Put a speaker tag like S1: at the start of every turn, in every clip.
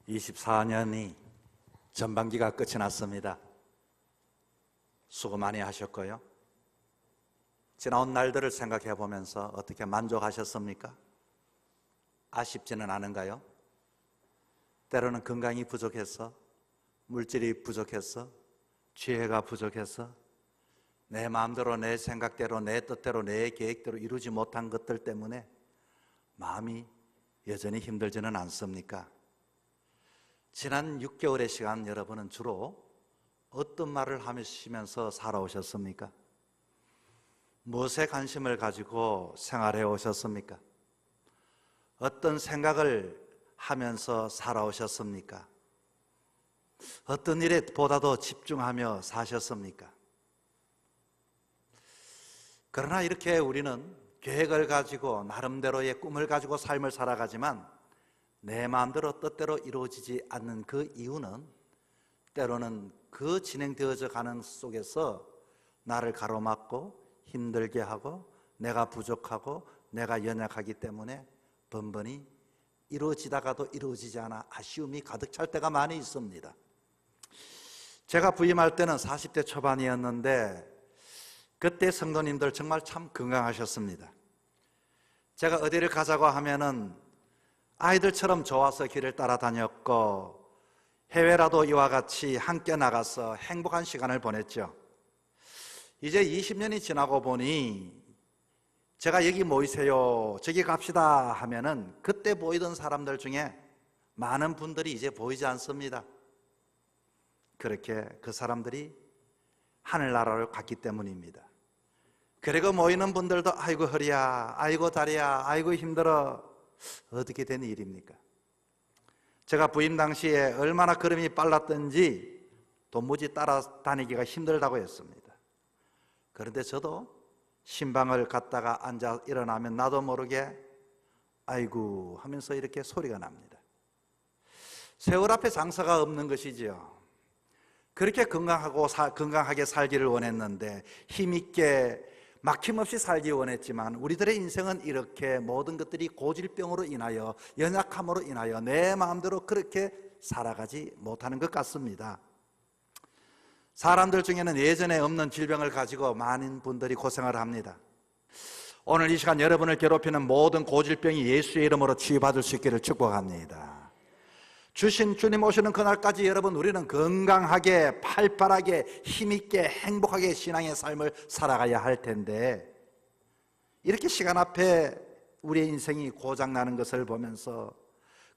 S1: 24년이 전반기가 끝이 났습니다. 수고 많이 하셨고요. 지나온 날들을 생각해 보면서 어떻게 만족하셨습니까? 아쉽지는 않은가요? 때로는 건강이 부족해서, 물질이 부족해서, 지혜가 부족해서 내 마음대로, 내 생각대로, 내 뜻대로, 내 계획대로 이루지 못한 것들 때문에 마음이 여전히 힘들지는 않습니까? 지난 6개월의 시간 여러분은 주로 어떤 말을 하시면서 살아오셨습니까? 무엇에 관심을 가지고 생활해 오셨습니까? 어떤 생각을 하면서 살아오셨습니까? 어떤 일에 보다 더 집중하며 사셨습니까? 그러나 이렇게 우리는 계획을 가지고 나름대로의 꿈을 가지고 삶을 살아가지만 내 마음대로 뜻대로 이루어지지 않는 그 이유는 때로는 그 진행되어져 가는 속에서 나를 가로막고 힘들게 하고 내가 부족하고 내가 연약하기 때문에 번번이 이루어지다가도 이루어지지 않아 아쉬움이 가득 찰 때가 많이 있습니다. 제가 부임할 때는 40대 초반이었는데 그때 성도님들 정말 참 건강하셨습니다. 제가 어디를 가자고 하면은 아이들처럼 좋아서 길을 따라다녔고 해외라도 이와 같이 함께 나가서 행복한 시간을 보냈죠. 이제 20년이 지나고 보니 제가 여기 모이세요, 저기 갑시다 하면은 그때 보이던 사람들 중에 많은 분들이 이제 보이지 않습니다. 그렇게 그 사람들이 하늘나라로 갔기 때문입니다. 그리고 모이는 분들도 아이고 허리야, 아이고 다리야, 아이고 힘들어. 어떻게 된 일입니까? 제가 부임 당시에 얼마나 걸음이 빨랐던지 도무지 따라다니기가 힘들다고 했습니다. 그런데 저도 신방을 갔다가 앉아 일어나면 나도 모르게 아이고 하면서 이렇게 소리가 납니다. 세월 앞에 장사가 없는 것이지요. 그렇게 건강하게 살기를 원했는데 힘있게 막힘없이 살기 원했지만 우리들의 인생은 이렇게 모든 것들이 고질병으로 인하여 연약함으로 인하여 내 마음대로 그렇게 살아가지 못하는 것 같습니다. 사람들 중에는 예전에 없는 질병을 가지고 많은 분들이 고생을 합니다. 오늘 이 시간 여러분을 괴롭히는 모든 고질병이 예수의 이름으로 치유받을 수 있기를 축복합니다. 주신 주님 오시는 그날까지 여러분 우리는 건강하게 팔팔하게 힘있게 행복하게 신앙의 삶을 살아가야 할 텐데 이렇게 시간 앞에 우리의 인생이 고장나는 것을 보면서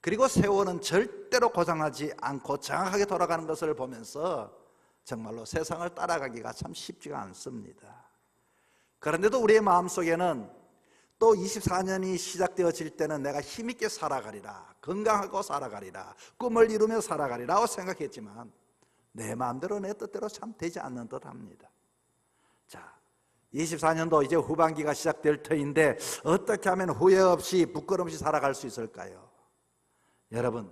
S1: 그리고 세월은 절대로 고장나지 않고 정확하게 돌아가는 것을 보면서 정말로 세상을 따라가기가 참 쉽지가 않습니다. 그런데도 우리의 마음속에는 또 24년이 시작되어질 때는 내가 힘있게 살아가리라, 건강하고 살아가리라, 꿈을 이루며 살아가리라고 생각했지만 내 마음대로 내 뜻대로 참 되지 않는 듯 합니다. 자, 24년도 이제 후반기가 시작될 터인데 어떻게 하면 후회 없이 부끄럼 없이 살아갈 수 있을까요? 여러분,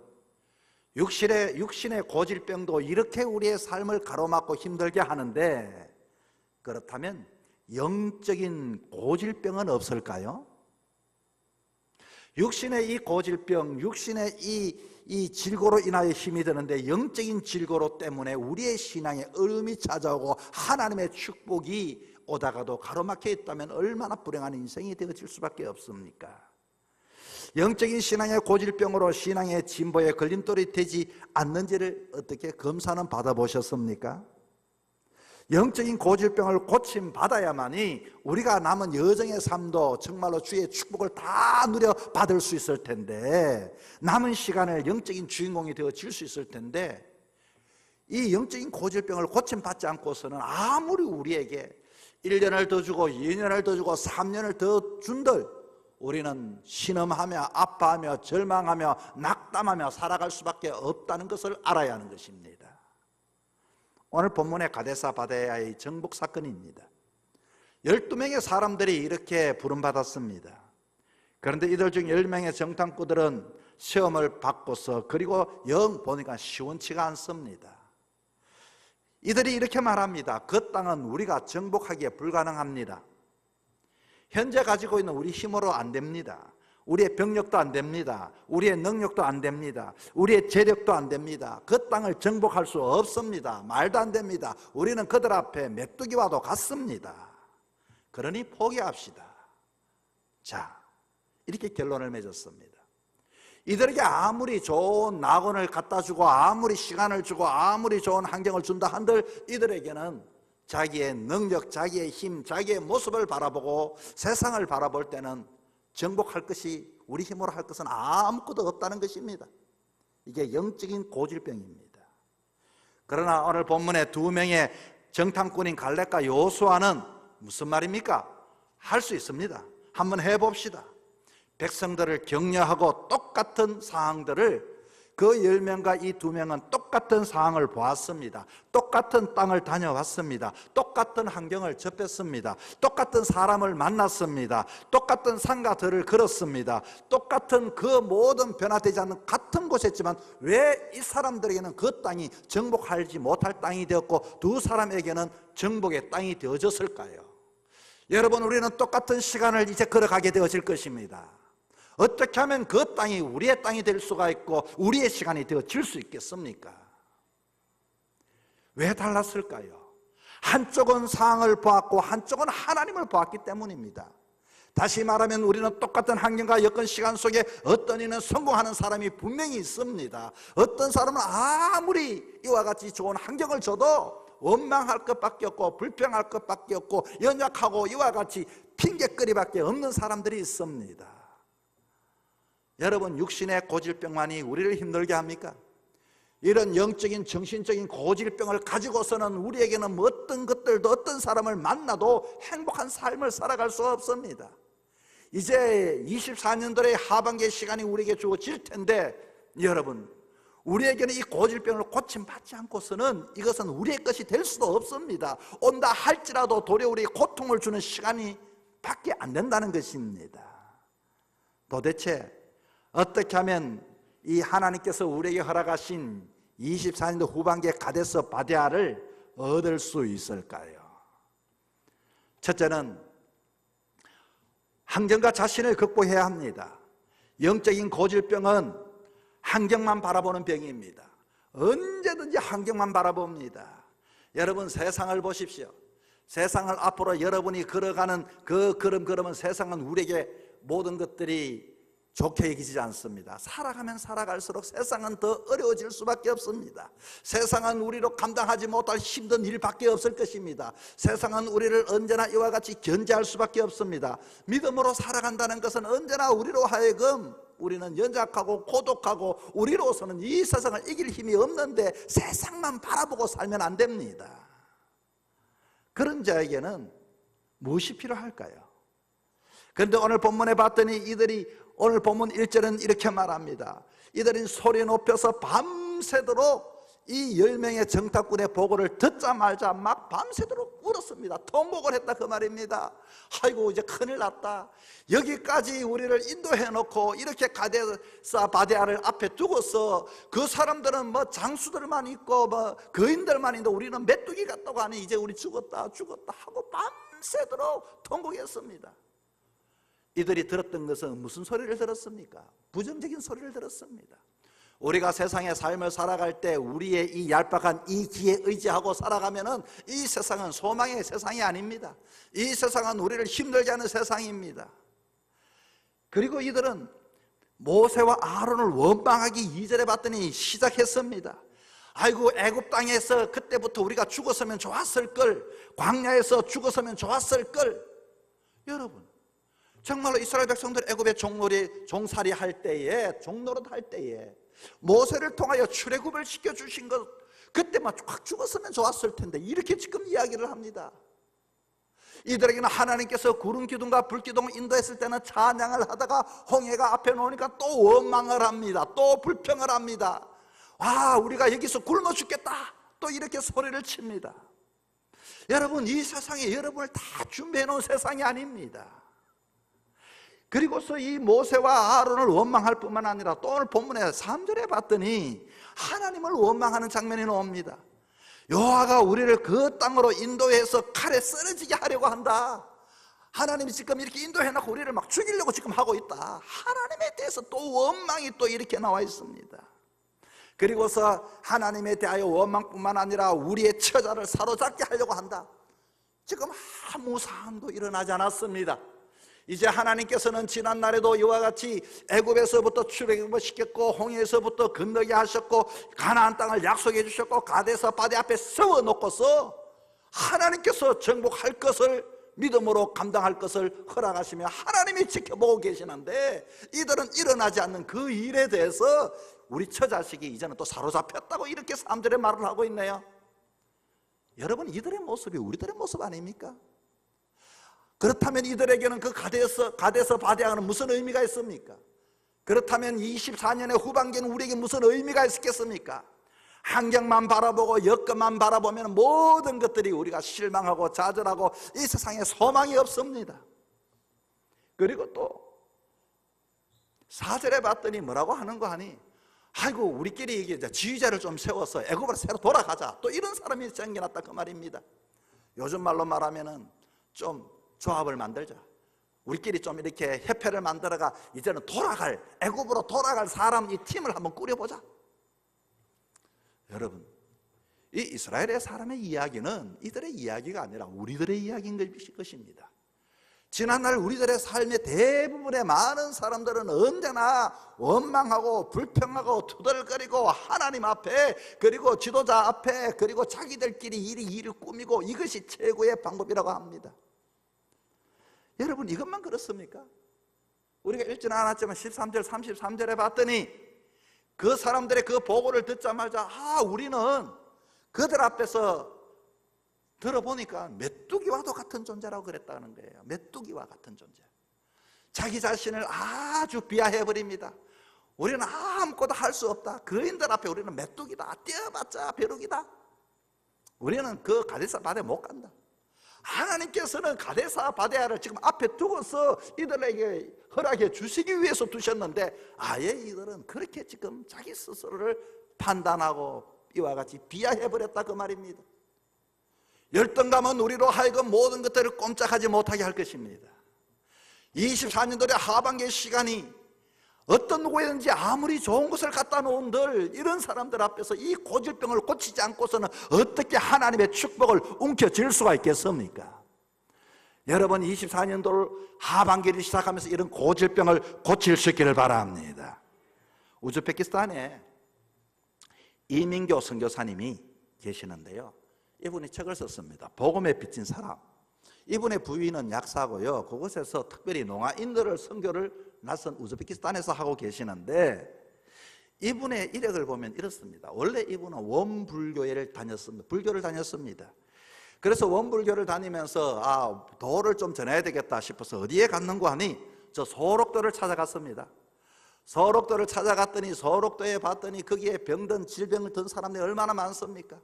S1: 육신의 고질병도 이렇게 우리의 삶을 가로막고 힘들게 하는데 그렇다면 영적인 고질병은 없을까요? 육신의 이 고질병, 육신의 이 질고로 인하여 힘이 드는데 영적인 질고로 때문에 우리의 신앙에 어려움이 찾아오고 하나님의 축복이 오다가도 가로막혀 있다면 얼마나 불행한 인생이 되어질 수밖에 없습니까? 영적인 신앙의 고질병으로 신앙의 진보에 걸림돌이 되지 않는지를 어떻게 검사는 받아보셨습니까? 영적인 고질병을 고침받아야만이 우리가 남은 여정의 삶도 정말로 주의 축복을 다 누려받을 수 있을 텐데 남은 시간을 영적인 주인공이 되어질 수 있을 텐데 이 영적인 고질병을 고침받지 않고서는 아무리 우리에게 1년을 더 주고 2년을 더 주고 3년을 더 준들 우리는 신음하며 아파하며 절망하며 낙담하며 살아갈 수밖에 없다는 것을 알아야 하는 것입니다. 오늘 본문의 가데사 바네아의 정복 사건입니다. 12명의 사람들이 이렇게 부름받았습니다. 그런데 이들 중 10명의 정탐꾼들은 시험을 받고서 그리고 영 보니까 시원치가 않습니다. 이들이 이렇게 말합니다. 그 땅은 우리가 정복하기에 불가능합니다. 현재 가지고 있는 우리 힘으로 안 됩니다. 우리의 병력도 안 됩니다. 우리의 능력도 안 됩니다. 우리의 재력도 안 됩니다. 그 땅을 정복할 수 없습니다. 말도 안 됩니다. 우리는 그들 앞에 메뚜기와도 같습니다. 그러니 포기합시다. 자, 이렇게 결론을 맺었습니다. 이들에게 아무리 좋은 낙원을 갖다 주고 아무리 시간을 주고 아무리 좋은 환경을 준다 한들 이들에게는 자기의 능력, 자기의 힘, 자기의 모습을 바라보고 세상을 바라볼 때는 정복할 것이, 우리 힘으로 할 것은 아무것도 없다는 것입니다. 이게 영적인 고질병입니다. 그러나 오늘 본문의 두 명의 정탐꾼인 갈렙과 여호수아는 무슨 말입니까? 할 수 있습니다. 한번 해봅시다. 백성들을 격려하고 똑같은 상황들을, 그 10명과 이 2명은 똑같은 상황을 보았습니다. 똑같은 땅을 다녀왔습니다. 똑같은 환경을 접했습니다. 똑같은 사람을 만났습니다. 똑같은 산과 들을 걸었습니다. 똑같은 그 모든 변화되지 않는 같은 곳에 있지만 왜 이 사람들에게는 그 땅이 정복하지 못할 땅이 되었고 두 사람에게는 정복의 땅이 되어졌을까요? 여러분, 우리는 똑같은 시간을 이제 걸어가게 되어질 것입니다. 어떻게 하면 그 땅이 우리의 땅이 될 수가 있고 우리의 시간이 되어질 수 있겠습니까? 왜 달랐을까요? 한쪽은 상황을 보았고 한쪽은 하나님을 보았기 때문입니다. 다시 말하면 우리는 똑같은 환경과 여건 시간 속에 어떤 이는 성공하는 사람이 분명히 있습니다. 어떤 사람은 아무리 이와 같이 좋은 환경을 줘도 원망할 것밖에 없고 불평할 것밖에 없고 연약하고 이와 같이 핑계거리밖에 없는 사람들이 있습니다. 여러분, 육신의 고질병만이 우리를 힘들게 합니까? 이런 영적인 정신적인 고질병을 가지고서는 우리에게는 어떤 것들도 어떤 사람을 만나도 행복한 삶을 살아갈 수가 없습니다. 이제 24년도의 하반기의 시간이 우리에게 주어질 텐데 여러분, 우리에게는 이 고질병을 고침받지 않고서는 이것은 우리의 것이 될 수도 없습니다. 온다 할지라도 도리어 우리에게 고통을 주는 시간이 밖에 안 된다는 것입니다. 도대체 어떻게 하면 이 하나님께서 우리에게 허락하신 24년도 후반기의 가데스 바데아를 얻을 수 있을까요? 첫째는 환경과 자신을 극복해야 합니다. 영적인 고질병은 환경만 바라보는 병입니다. 언제든지 환경만 바라봅니다. 여러분, 세상을 보십시오. 세상을 앞으로 여러분이 걸어가는 그 걸음은 세상은 우리에게 모든 것들이 좋게 여기지 않습니다. 살아가면 살아갈수록 세상은 더 어려워질 수밖에 없습니다. 세상은 우리로 감당하지 못할 힘든 일밖에 없을 것입니다. 세상은 우리를 언제나 이와 같이 견제할 수밖에 없습니다. 믿음으로 살아간다는 것은 언제나 우리로 하여금 우리는 연약하고 고독하고 우리로서는 이 세상을 이길 힘이 없는데 세상만 바라보고 살면 안 됩니다. 그런 자에게는 무엇이 필요할까요? 그런데 오늘 본문에 봤더니 이들이, 오늘 본문 1절은 이렇게 말합니다. 이들은 소리 높여서 밤새도록 이 10명의 정탐꾼의 보고를 듣자마자 막 밤새도록 울었습니다. 통곡을 했다 그 말입니다. 아이고, 이제 큰일 났다. 여기까지 우리를 인도해 놓고 이렇게 가데스 바데아를 앞에 두고서 그 사람들은 뭐 장수들만 있고 뭐 거인들만 있는데 우리는 메뚜기 같다고 하니 이제 우리 죽었다 하고 밤새도록 통곡했습니다. 이들이 들었던 것은 무슨 소리를 들었습니까? 부정적인 소리를 들었습니다. 우리가 세상의 삶을 살아갈 때 우리의 이 얄팍한 이 기에 의지하고 살아가면은 이 세상은 소망의 세상이 아닙니다. 이 세상은 우리를 힘들게 하는 세상입니다. 그리고 이들은 모세와 아론을 원망하기 2절에 봤더니 시작했습니다. 아이고, 애굽 땅에서 그때부터 우리가 죽었으면 좋았을 걸, 광야에서 죽었으면 좋았을 걸. 여러분, 정말로 이스라엘 백성들 애굽의 종살이 할 때에, 종노릇 할 때에 모세를 통하여 출애굽을 시켜주신 것, 그때만 확 죽었으면 좋았을 텐데 이렇게 지금 이야기를 합니다. 이들에게는 하나님께서 구름 기둥과 불 기둥을 인도했을 때는 찬양을 하다가 홍해가 앞에 놓으니까 또 원망을 합니다. 또 불평을 합니다. 와, 우리가 여기서 굶어 죽겠다, 또 이렇게 소리를 칩니다. 여러분, 이 세상에 여러분을 다 준비해 놓은 세상이 아닙니다. 그리고서 이 모세와 아론을 원망할 뿐만 아니라 또 오늘 본문에 3절에 봤더니 하나님을 원망하는 장면이 나옵니다. 여호와가 우리를 그 땅으로 인도해서 칼에 쓰러지게 하려고 한다. 하나님이 지금 이렇게 인도해놓고 우리를 막 죽이려고 지금 하고 있다. 하나님에 대해서 또 원망이 또 이렇게 나와 있습니다. 그리고서 하나님에 대하여 원망뿐만 아니라 우리의 처자를 사로잡게 하려고 한다. 지금 아무 사항도 일어나지 않았습니다. 이제 하나님께서는 지난날에도 이와 같이 애굽에서부터 출애굽시켰고 홍해에서부터 건너게 하셨고 가나안 땅을 약속해 주셨고 가데스 바네 앞에 세워놓고서 하나님께서 정복할 것을 믿음으로 감당할 것을 허락하시며 하나님이 지켜보고 계시는데 이들은 일어나지 않는 그 일에 대해서 우리 처자식이 이제는 또 사로잡혔다고 이렇게 사람들의 말을 하고 있네요. 여러분, 이들의 모습이 우리들의 모습 아닙니까? 그렇다면 이들에게는 그 가데스 바네아는 무슨 의미가 있습니까? 그렇다면 24년의 후반기는 우리에게 무슨 의미가 있겠습니까? 환경만 바라보고 여건만 바라보면 모든 것들이 우리가 실망하고 좌절하고 이 세상에 소망이 없습니다. 그리고 또 4절에 봤더니 뭐라고 하는 거 하니, 아이고 우리끼리 이게 지휘자를 좀 세워서 애굽으로 새로 돌아가자, 또 이런 사람이 생겨났다 그 말입니다. 요즘 말로 말하면은 좀 조합을 만들자, 우리끼리 좀 이렇게 협회를 만들어가 이제는 애굽으로 돌아갈 사람 이 팀을 한번 꾸려보자. 여러분, 이 이스라엘의 사람의 이야기는 이들의 이야기가 아니라 우리들의 이야기인 것입니다. 지난날 우리들의 삶의 대부분의 많은 사람들은 언제나 원망하고 불평하고 투덜거리고 하나님 앞에 그리고 지도자 앞에 그리고 자기들끼리 일을 꾸미고 이것이 최고의 방법이라고 합니다. 여러분, 이것만 그렇습니까? 우리가 읽지는 않았지만 13절 33절에 봤더니 그 사람들의 그 보고를 듣자마자 우리는 그들 앞에서 들어보니까 메뚜기와도 같은 존재라고 그랬다는 거예요. 메뚜기와 같은 존재. 자기 자신을 아주 비하해버립니다. 우리는 아무것도 할 수 없다. 그인들 앞에 우리는 메뚜기다. 뛰어봤자 벼룩이다. 우리는 그 가데스 바네 못 간다. 하나님께서는 가데스 바네아를 지금 앞에 두고서 이들에게 허락해 주시기 위해서 두셨는데 아예 이들은 그렇게 지금 자기 스스로를 판단하고 이와 같이 비하해버렸다 그 말입니다. 열등감은 우리로 하여금 모든 것들을 꼼짝하지 못하게 할 것입니다. 24년도의 하반기의 시간이 어떤 누구든지 아무리 좋은 것을 갖다 놓은들 이런 사람들 앞에서 이 고질병을 고치지 않고서는 어떻게 하나님의 축복을 움켜쥘 수가 있겠습니까? 여러분, 24년도를 하반기를 시작하면서 이런 고질병을 고칠 수 있기를 바랍니다. 우즈베키스탄에 이민교 선교사님이 계시는데요, 이분이 책을 썼습니다. 복음에 빚진 사람. 이분의 부인은 약사고요, 그곳에서 특별히 농아인들을 선교를 낯선 우즈베키스탄에서 하고 계시는데 이분의 이력을 보면 이렇습니다. 원래 이분은 원불교회를 다녔습니다. 불교를 다녔습니다. 그래서 원불교를 다니면서 도를 좀 전해야 되겠다 싶어서 어디에 갔는고 하니 저 소록도를 찾아갔습니다. 소록도를 찾아갔더니 소록도에 봤더니 거기에 병든 질병을 든 사람들이 얼마나 많습니까?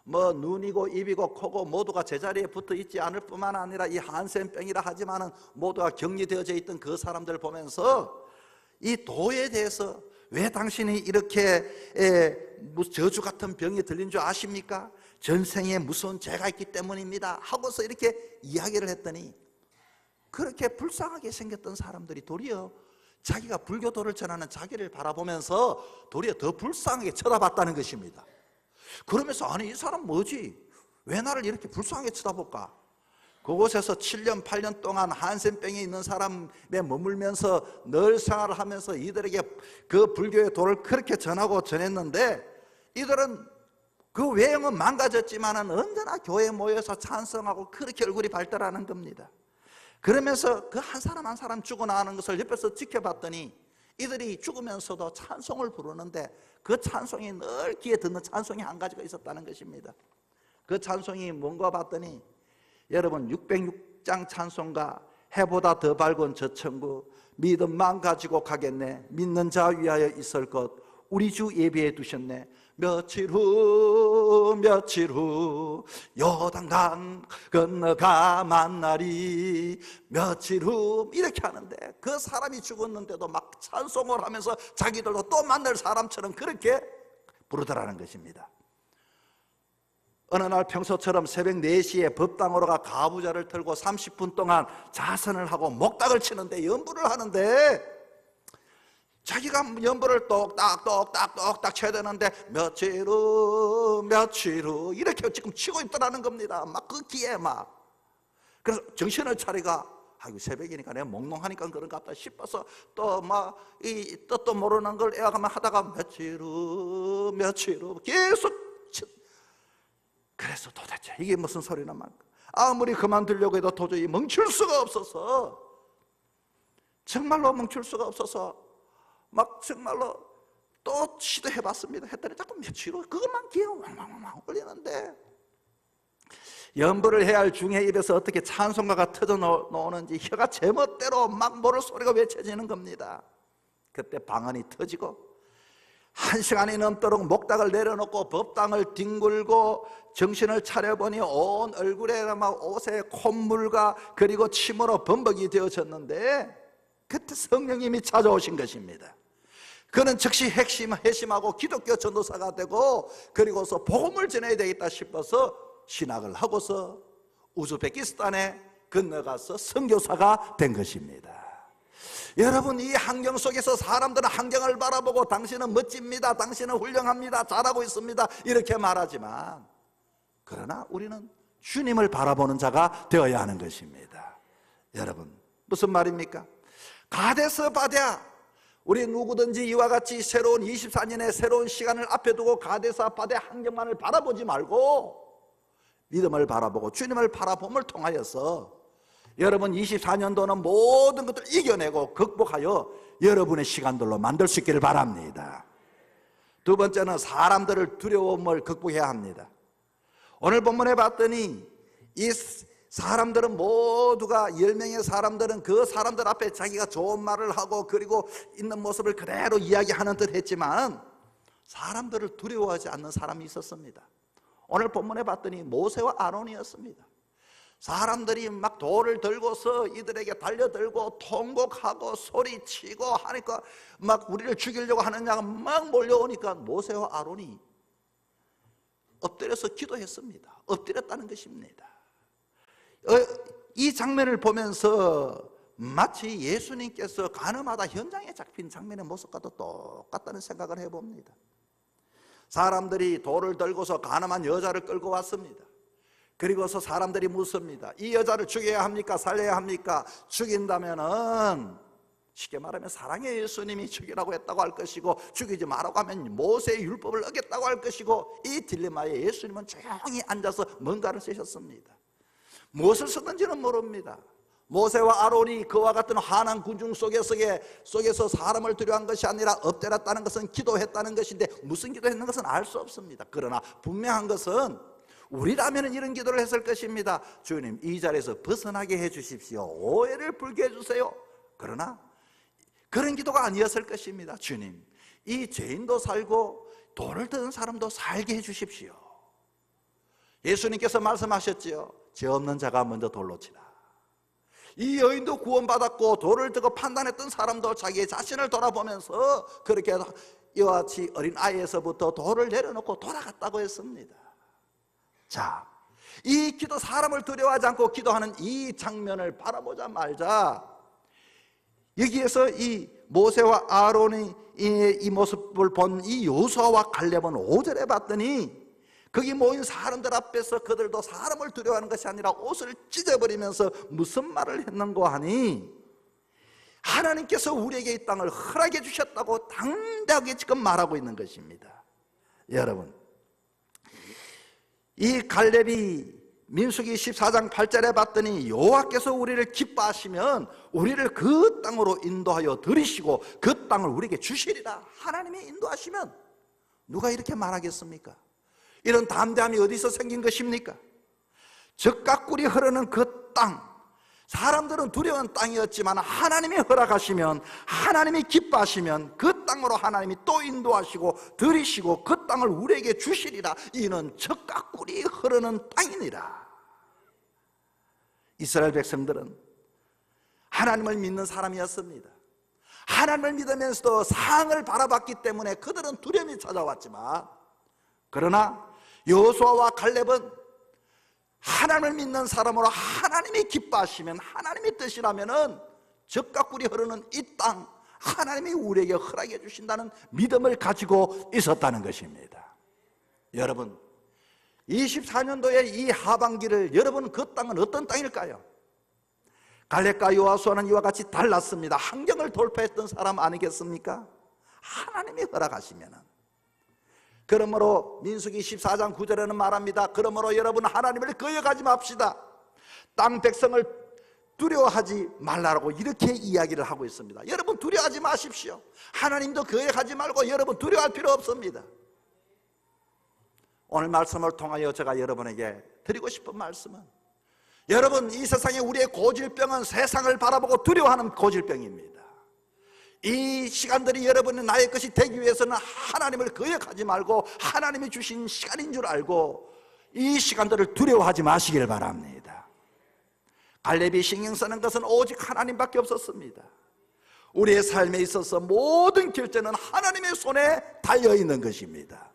S1: 뭐 눈이고 입이고 코고 모두가 제자리에 붙어 있지 않을 뿐만 아니라 이 한센병이라 하지만은 모두가 격리되어져 있던 그 사람들을 보면서 이 도에 대해서 왜 당신이 이렇게 저주 같은 병이 들린 줄 아십니까? 전생에 무서운 죄가 있기 때문입니다 하고서 이렇게 이야기를 했더니 그렇게 불쌍하게 생겼던 사람들이 도리어 자기가 불교도를 전하는 자기를 바라보면서 도리어 더 불쌍하게 쳐다봤다는 것입니다. 그러면서 아니 이 사람 뭐지? 왜 나를 이렇게 불쌍하게 쳐다볼까? 그곳에서 7년 8년 동안 한센병에 있는 사람에 머물면서 늘 생활을 하면서 이들에게 그 불교의 도를 그렇게 전했는데 이들은 그 외형은 망가졌지만은 언제나 교회에 모여서 찬송하고 그렇게 얼굴이 발달하는 겁니다. 그러면서 그 한 사람 한 사람 죽어나가는 것을 옆에서 지켜봤더니 이들이 죽으면서도 찬송을 부르는데 그 찬송이 늘 귀에 듣는 찬송이 한 가지가 있었다는 것입니다. 그 찬송이 뭔가 봤더니 여러분 606장 찬송가 해보다 더 밝은 저 천국 믿음만 가지고 가겠네 믿는 자 위하여 있을 것 우리 주 예비해 두셨네 며칠 후 요단강 건너가 만나리 며칠 후 이렇게 하는데 그 사람이 죽었는데도 막 찬송을 하면서 자기들도 또 만날 사람처럼 그렇게 부르더라는 것입니다. 어느 날 평소처럼 새벽 4시에 법당으로 가 가부좌를 틀고 30분 동안 자선을 하고 목닥을 치는데, 연부를 하는데 자기가 연부를 똑딱 쳐야 되는데 며칠 후 이렇게 지금 치고 있더라는 겁니다. 막 그 기에 막. 그래서 정신을 차리가, 아이고 새벽이니까 내가 몽롱하니까 그런가 보다 싶어서 또 막 이 뜻도 모르는 걸 애가면 하다가 며칠 후 계속 그래서 도대체 이게 무슨 소리나 말까. 아무리 그만두려고 해도 도저히 멈출 수가 없어서, 정말로 멈출 수가 없어서 막 정말로 또 시도해봤습니다. 했더니 자꾸 며칠 후 그것만 기어 왕왕왕 올리는데, 연부를 해야 할 중에 입에서 어떻게 찬송가가 터져 나오는지 혀가 제멋대로 막 모를 소리가 외쳐지는 겁니다. 그때 방언이 터지고 1시간이 넘도록 목닥을 내려놓고 법당을 뒹굴고 정신을 차려보니 온 얼굴에 막 옷에 콧물과 그리고 침으로 범벅이 되어졌는데, 그때 성령님이 찾아오신 것입니다. 그는 즉시 회심하고 기독교 전도사가 되고, 그리고서 복음을 전해야 되겠다 싶어서 신학을 하고서 우즈베키스탄에 건너가서 선교사가 된 것입니다. 여러분, 이 환경 속에서 사람들은 환경을 바라보고 당신은 멋집니다, 당신은 훌륭합니다, 잘하고 있습니다 이렇게 말하지만, 그러나 우리는 주님을 바라보는 자가 되어야 하는 것입니다. 여러분, 무슨 말입니까? 가데스 바데아, 우리 누구든지 이와 같이 새로운 24년의 새로운 시간을 앞에 두고 가데스 바데 환경만을 바라보지 말고 믿음을 바라보고 주님을 바라봄을 통하여서 여러분 24년도는 모든 것들을 이겨내고 극복하여 여러분의 시간들로 만들 수 있기를 바랍니다. 두 번째는 사람들을 두려움을 극복해야 합니다. 오늘 본문에 봤더니 이 사람들은 모두가 10명의 사람들은 그 사람들 앞에 자기가 좋은 말을 하고 그리고 있는 모습을 그대로 이야기하는 듯 했지만 사람들을 두려워하지 않는 사람이 있었습니다. 오늘 본문에 봤더니 모세와 아론이었습니다. 사람들이 막 돌을 들고서 이들에게 달려들고 통곡하고 소리치고 하니까 막 우리를 죽이려고 하는 자가 막 몰려오니까 모세와 아론이 엎드려서 기도했습니다. 엎드렸다는 것입니다. 이 장면을 보면서 마치 예수님께서 가늠하다 현장에 잡힌 장면의 모습과도 똑같다는 생각을 해봅니다. 사람들이 돌을 들고서 가늠한 여자를 끌고 왔습니다. 그리고서 사람들이 묻습니다. 이 여자를 죽여야 합니까? 살려야 합니까? 죽인다면은 쉽게 말하면 사랑의 예수님이 죽이라고 했다고 할 것이고, 죽이지 말라고 하면 모세의 율법을 어겼다고 할 것이고, 이 딜레마에 예수님은 조용히 앉아서 뭔가를 쓰셨습니다. 무엇을 쓰든지는 모릅니다. 모세와 아론이 그와 같은 환한 군중 속에서 사람을 두려워한 것이 아니라 엎드렸다는 것은 기도했다는 것인데, 무슨 기도했는 것은 알 수 없습니다. 그러나 분명한 것은 우리라면 이런 기도를 했을 것입니다. 주님, 이 자리에서 벗어나게 해 주십시오. 오해를 불게 해주세요. 그러나 그런 기도가 아니었을 것입니다. 주님, 이 죄인도 살고 돌을 든 사람도 살게 해 주십시오. 예수님께서 말씀하셨지요. 죄 없는 자가 먼저 돌로 치라. 이 여인도 구원받았고 돌을 들고 판단했던 사람도 자기의 자신을 돌아보면서 그렇게 이와 같이 어린 아이에서부터 돌을 내려놓고 돌아갔다고 했습니다. 자, 이 기도, 사람을 두려워하지 않고 기도하는 이 장면을 바라보자 말자, 여기에서 이 모세와 아론의 이 모습을 본 이 여호수아와 갈렙은 5절에 봤더니 거기 모인 사람들 앞에서 그들도 사람을 두려워하는 것이 아니라 옷을 찢어버리면서 무슨 말을 했는고 하니, 하나님께서 우리에게 이 땅을 허락해 주셨다고 당당하게 지금 말하고 있는 것입니다. 여러분, 이 갈렙이 민수기 14장 8절에 봤더니 여호와께서 우리를 기뻐하시면 우리를 그 땅으로 인도하여 들이시고 그 땅을 우리에게 주시리라. 하나님이 인도하시면 누가 이렇게 말하겠습니까? 이런 담대함이 어디서 생긴 것입니까? 적과 꿀이 흐르는 그 땅, 사람들은 두려운 땅이었지만 하나님이 허락하시면, 하나님이 기뻐하시면 그 땅으로 하나님이 또 인도하시고 들이시고 그 땅을 우리에게 주시리라. 이는 적과 꿀이 흐르는 땅이니라. 이스라엘 백성들은 하나님을 믿는 사람이었습니다. 하나님을 믿으면서도 상을 바라봤기 때문에 그들은 두려움이 찾아왔지만, 그러나 여호수아와 갈렙은 하나님을 믿는 사람으로 하나님이 기뻐하시면, 하나님의 뜻이라면은 젖과 꿀이 흐르는 이 땅 하나님이 우리에게 허락해 주신다는 믿음을 가지고 있었다는 것입니다. 여러분, 24년도에 이 하반기를, 여러분 그 땅은 어떤 땅일까요? 갈렙과 여호수아는 이와 같이 달랐습니다. 환경을 돌파했던 사람 아니겠습니까? 하나님이 허락하시면은. 그러므로 민수기 14장 9절에는 말합니다. 그러므로 여러분 하나님을 거역하지 맙시다. 땅 백성을 두려워하지 말라고 이렇게 이야기를 하고 있습니다. 여러분 두려워하지 마십시오. 하나님도 거역하지 말고 여러분 두려워할 필요 없습니다. 오늘 말씀을 통하여 제가 여러분에게 드리고 싶은 말씀은, 여러분 이 세상에 우리의 고질병은 세상을 바라보고 두려워하는 고질병입니다. 이 시간들이 여러분이 나의 것이 되기 위해서는 하나님을 거역하지 말고 하나님이 주신 시간인 줄 알고 이 시간들을 두려워하지 마시길 바랍니다. 갈렙이 신경 쓰는 것은 오직 하나님밖에 없었습니다. 우리의 삶에 있어서 모든 결정은 하나님의 손에 달려있는 것입니다.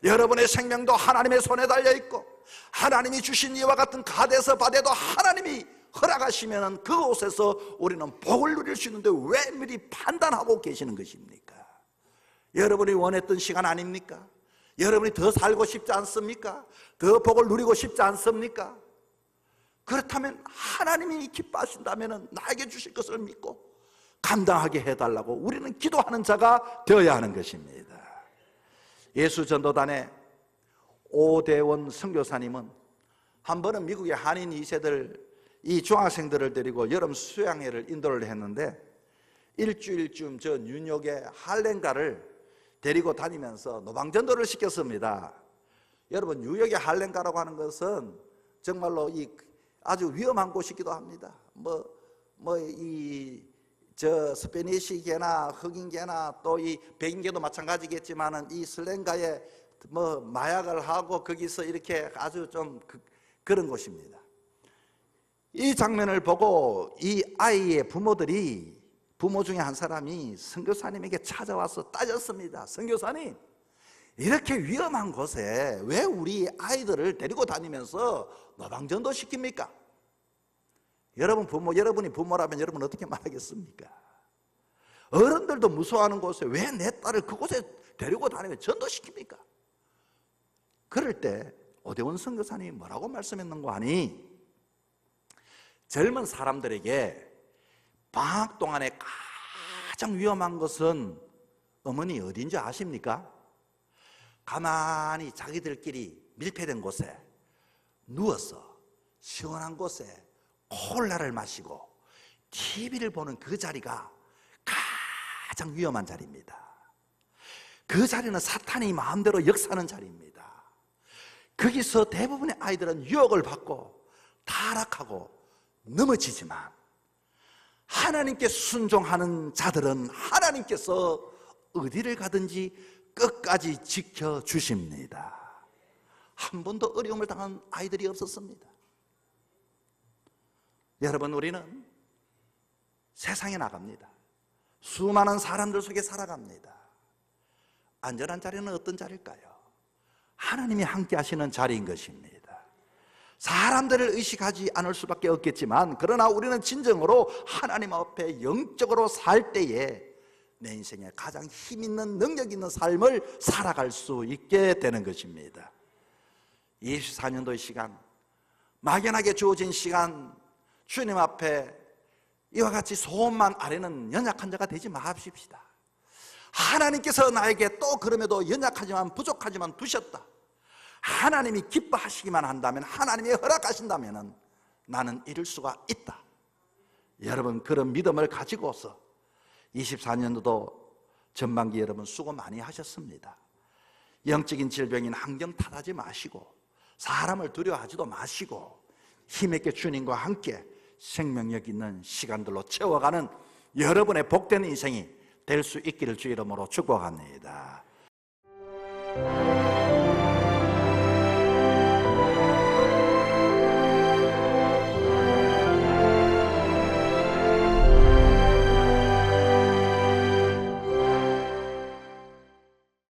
S1: 여러분의 생명도 하나님의 손에 달려있고, 하나님이 주신 이와 같은 가데스 바데도 하나님이 허락하시면 그곳에서 우리는 복을 누릴 수 있는데 왜 미리 판단하고 계시는 것입니까? 여러분이 원했던 시간 아닙니까? 여러분이 더 살고 싶지 않습니까? 더 복을 누리고 싶지 않습니까? 그렇다면 하나님이 기뻐하신다면 나에게 주실 것을 믿고 감당하게 해달라고 우리는 기도하는 자가 되어야 하는 것입니다. 예수전도단의 오대원 선교사님은 한 번은 미국의 한인 2세들, 이 중학생들을 데리고 여름 수양회를 인도를 했는데 일주일쯤 저 뉴욕의 할렘가를 데리고 다니면서 노방전도를 시켰습니다. 여러분 뉴욕의 할렘가라고 하는 것은 정말로 이 아주 위험한 곳이기도 합니다. 저 스페니시계나 흑인계나 또 이 백인계도 마찬가지겠지만은 이 슬랭가에 마약을 하고 거기서 이렇게 아주 좀 그런 곳입니다. 이 장면을 보고 이 아이의 부모 중에 한 사람이 선교사님에게 찾아와서 따졌습니다. 선교사님, 이렇게 위험한 곳에 왜 우리 아이들을 데리고 다니면서 노방전도 시킵니까? 여러분이 부모라면 여러분 어떻게 말하겠습니까? 어른들도 무서워하는 곳에 왜 내 딸을 그곳에 데리고 다니며 전도시킵니까? 그럴 때 오대원 선교사님이 뭐라고 말씀했는가 하니, 젊은 사람들에게 방학 동안에 가장 위험한 것은 어머니 어딘지 아십니까? 가만히 자기들끼리 밀폐된 곳에 누워서 시원한 곳에 콜라를 마시고 TV를 보는 그 자리가 가장 위험한 자리입니다. 그 자리는 사탄이 마음대로 역사하는 자리입니다. 거기서 대부분의 아이들은 유혹을 받고 타락하고 넘어지지만, 하나님께 순종하는 자들은 하나님께서 어디를 가든지 끝까지 지켜주십니다. 한 번도 어려움을 당한 아이들이 없었습니다. 여러분, 우리는 세상에 나갑니다. 수많은 사람들 속에 살아갑니다. 안전한 자리는 어떤 자리일까요? 하나님이 함께 하시는 자리인 것입니다. 사람들을 의식하지 않을 수밖에 없겠지만, 그러나 우리는 진정으로 하나님 앞에 영적으로 살 때에 내 인생에 가장 힘있는 능력 있는 삶을 살아갈 수 있게 되는 것입니다. 24년도의 시간, 막연하게 주어진 시간, 주님 앞에 이와 같이 소원만 아뢰는 연약한 자가 되지 마십시다. 하나님께서 나에게 또 그럼에도 연약하지만 부족하지만 두셨다, 하나님이 기뻐하시기만 한다면, 하나님이 허락하신다면 나는 이룰 수가 있다. 여러분, 그런 믿음을 가지고서 24년도도 전반기 여러분 수고 많이 하셨습니다. 영적인 질병인 환경 탓하지 마시고, 사람을 두려워하지도 마시고, 힘있게 주님과 함께 생명력 있는 시간들로 채워가는 여러분의 복된 인생이 될 수 있기를 주 이름으로 축복합니다.